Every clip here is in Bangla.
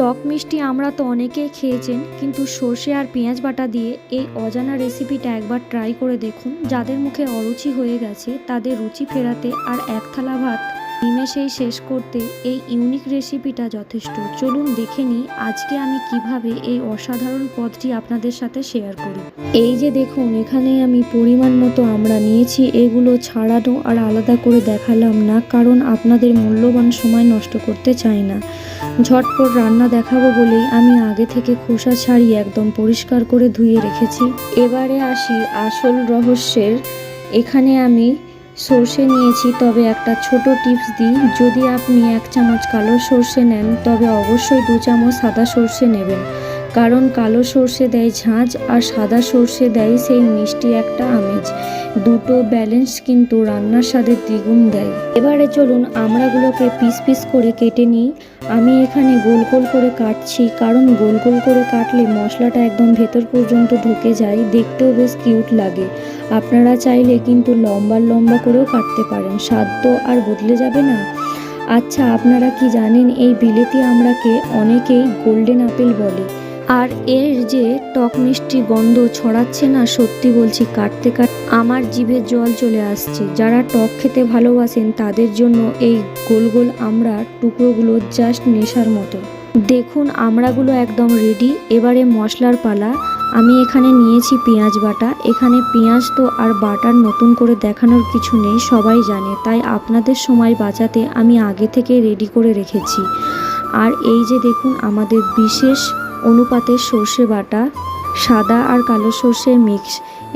টক মিষ্টি আমরা তো অনেকেই খেয়েছেন, কিন্তু সর্ষে আর পেঁয়াজ বাটা দিয়ে এই অজানা রেসিপিটা একবার ট্রাই করে দেখুন। যাদের মুখে অরুচি হয়ে গেছে তাদের রুচি ফেরাতে আর এক থালা ভাত নিমেষেই শেষ করতে এই ইউনিক রেসিপিটা যথেষ্ট। চলুন দেখে নিই আজকে আমি কিভাবে এই অসাধারণ পদটি আপনাদের সাথে শেয়ার করি। এই যে দেখুন, এখানে আমি পরিমাণ মতো আমরা নিয়েছি। এগুলো ছাড়ানো আর আলাদা করে দেখালাম না, কারণ আপনাদের মূল্যবান সময় নষ্ট করতে চাই না। ঝটপট রান্না দেখাবো বলেই আমি আগে থেকে খোসা ছাড়িয়ে একদম পরিষ্কার করে ধুয়ে রেখেছি। এবারে আসি আসল রহস্যের। এখানে আমি সর্ষে নিয়েছি, তবে একটা ছোট টিপস দিই, যদি আপনি 1 চামচ কালো সর্ষে নেন তবে অবশ্যই 2 চামচ সাদা সর্ষে নেবেন, কারণ কালো সর্ষে দেয় ঝাঁঝ আর সাদা সর্ষে দেয় সেই মিষ্টি একটা আমেজ। দুটো ব্যালেন্স কিন্তু রান্নার স্বাদের দ্বিগুণ দেয়। এবারে চলুন আমড়াগুলোকে পিস পিস করে কেটে নিই। আমি এখানে গোল গোল করে কাটছি, কারণ গোল গোল করে কাটলে মশলাটা একদম ভেতর পর্যন্ত ঢুকে যায়, দেখতেও বেশ কিউট লাগে। আপনারা চাইলে কিন্তু লম্বা লম্বা করেও কাটতে পারেন, স্বাদ তো আর বদলে যাবে না। আচ্ছা, আপনারা কি জানেন এই বিলেতি আমড়াকে অনেকেই গোল্ডেন আপেল বলে, আর এর যে টক মিষ্টি গন্ধ ছড়াচ্ছে না, সত্যি বলছি কাটতে কাটতে আমার জিভে জল চলে আসছে। যারা টক খেতে ভালোবাসেন তাদের জন্য এই গোল গোল আমড়ার টুকরোগুলো জাস্ট নেশার মতো। দেখুন আমড়াগুলো একদম রেডি। এবারে মশলার পালা। আমি এখানে নিয়েছি পেঁয়াজ বাটা। এখানে পেঁয়াজ তো আর বাটার নতুন করে দেখানোর কিছু নেই, সবাই জানে, তাই আপনাদের সময় বাঁচাতে আমি আগে থেকে রেডি করে রেখেছি। আর এই যে দেখুন আমাদের বিশেষ অনুপাতের সর্ষে বাটা, সাদা আর কালো সর্ষের মিক্স।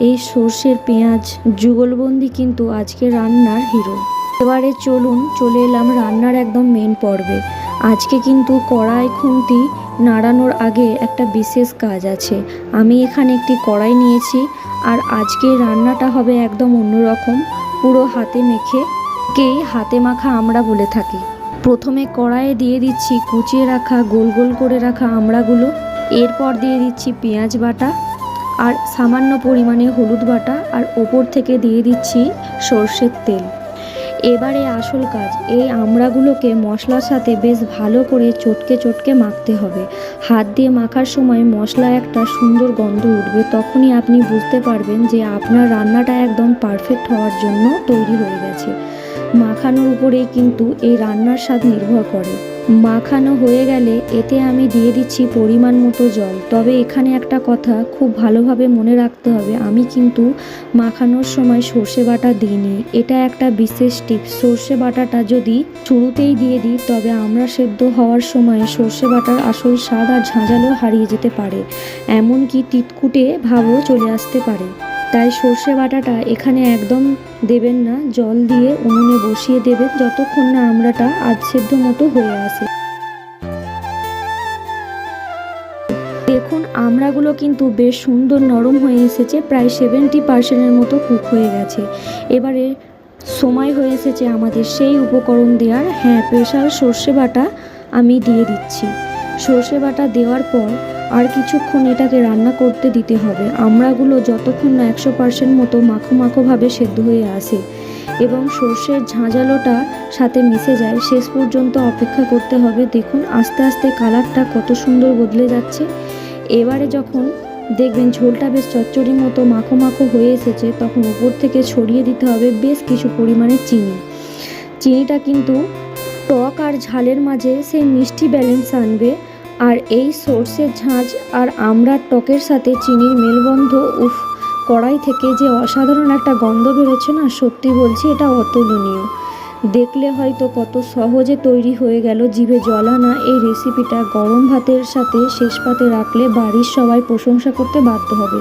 এই সর্ষের পেঁয়াজ যুগলবন্দি কিন্তু আজকে রান্নার হিরো। এবারে চলুন চলে এলাম রান্নার একদম মেন পর্বে। আজকে কিন্তু কড়াই খুন্তি নাড়ানোর আগে একটা বিশেষ কাজ আছে। আমি এখানে একটি কড়াই নিয়েছি, আর আজকে রান্নাটা হবে একদম অন্যরকম, পুরো হাতে মেখে, হাতে মাখা আমরা বলে থাকি। প্রথমে কড়াইয়ে দিয়ে দিচ্ছি কুচিয়ে রাখা গোল গোল করে রাখা আমড়াগুলো, এরপর দিয়ে দিচ্ছি পেঁয়াজ বাটা আর সামান্য পরিমাণে হলুদ বাটা, আর ওপর থেকে দিয়ে দিচ্ছি সর্ষের তেল। এবারে আসল কাজ, এই আমড়াগুলোকে মশলার সাথে বেশ ভালো করে চটকে চটকে মাখতে হবে। হাত দিয়ে মাখার সময় মশলা একটা সুন্দর গন্ধ উঠবে, তখনই আপনি বুঝতে পারবেন যে আপনার রান্নাটা একদম পারফেক্ট হওয়ার জন্য তৈরি হয়ে গেছে। মাখানোর উপরেই কিন্তু এই রান্নার স্বাদ নির্ভর করে। মাখানো হয়ে গেলে এতে আমি দিয়ে দিচ্ছি পরিমাণ মতো জল। তবে এখানে একটা কথা খুব ভালোভাবে মনে রাখতে হবে, আমি কিন্তু মাখানোর সময় সর্ষে বাটা দিইনি, এটা একটা বিশেষ টিপস। সর্ষে বাটাটা যদি শুরুতেই দিয়ে দিই তবে আমরা সেদ্ধ হওয়ার সময় সর্ষে বাটার আসল স্বাদ আর ঝাঁঝালো হারিয়ে যেতে পারে, এমনকি তিতকুটে ভাবও চলে আসতে পারে। তাই সর্ষে বাটাটা এখানে একদম দেবেন না, জল দিয়ে উনুনে বসিয়ে দেবেন যতক্ষণ না আমড়াটা আধ সেদ্ধ মতো হয়ে আসে। দেখুন আমড়াগুলো কিন্তু বেশ সুন্দর নরম হয়ে এসেছে, প্রায় 70% মতো কুক হয়ে গেছে। এবারে সময় হয়ে এসেছে আমাদের সেই উপকরণ দেওয়ার। হ্যাঁ, স্পেশাল সর্ষে বাটা আমি দিয়ে দিচ্ছি। সর্ষে বাটা দেওয়ার পর আর কিছুক্ষণ এটাকে রান্না করতে দিতে হবে। আমড়াগুলো যতক্ষণ না 100% মতো মাখো মাখোভাবে সেদ্ধ হয়ে আসে এবং সর্ষের ঝাঁঝালোটা সাথে মিশে যায়, শেষ পর্যন্ত অপেক্ষা করতে হবে। দেখুন আস্তে আস্তে কালারটা কত সুন্দর বদলে যাচ্ছে। এবারে যখন দেখবেন ঝোলটা বেশ চচ্চড়ি মতো মাখো মাখো হয়ে এসেছে, তখন উপর থেকে ছড়িয়ে দিতে হবে বেশ কিছু পরিমাণে চিনি। চিনিটা কিন্তু টক আর ঝালের মাঝে সেই মিষ্টি ব্যালেন্স আনবে। আর এই সর্ষের ঝাঁঝ আর আমড়ার টকের সাথে চিনির মেলবন্ধ, উফ, কড়াই থেকে যে অসাধারণ একটা গন্ধ বেরোচ্ছে না, সত্যি বলছি এটা অতুলনীয়। দেখলে হয়তো কত সহজে তৈরি হয়ে গেল, জিভে জল আনা এই রেসিপিটা গরম ভাতের সাথে শেষ পাতে রাখলে বাড়ির সবাই প্রশংসা করতে বাধ্য হবে।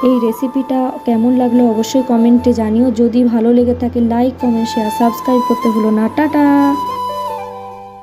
এই রেসিপিটা কেমন লাগলো অবশ্যই কমেন্টে জানিও। যদি ভালো লেগে থাকে লাইক, কমেন্ট, শেয়ার, সাবস্ক্রাইব করতে ভুলো না। টাটা।